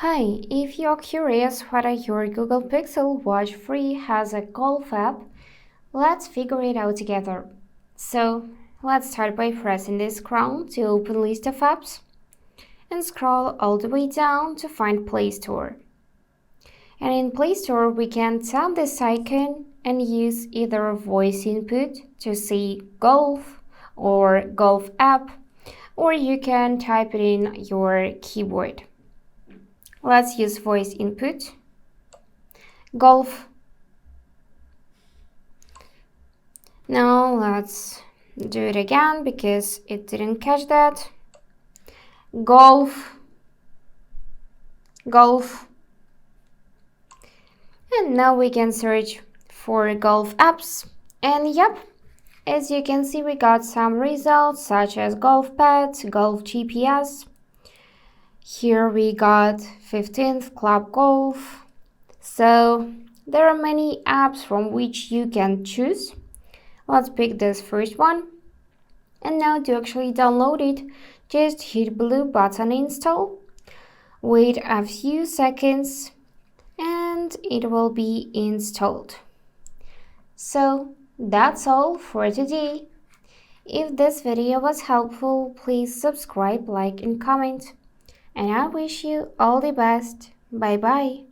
Hi, if you're curious whether your Google Pixel Watch 3 has a golf app, let's figure it out together. So, let's start by pressing this crown to open list of apps and scroll all the way down to find Play Store. And in Play Store, we can tap this icon and use either a voice input to say golf or golf app, or you can type it in your keyboard. Let's use voice input. Golf. Now let's do it again because it didn't catch that. Golf. Golf. And now we can search for golf apps. And yep, as you can see, we got some results such as golf pads, golf GPS. Here we got 15th Club Golf. So there are many apps from which you can choose. Let's pick this first one. And now to actually download it, just hit blue button install. Wait a few seconds and it will be installed. So that's all for today. If this video was helpful, please subscribe, like and comment. And I wish you all the best. Bye bye.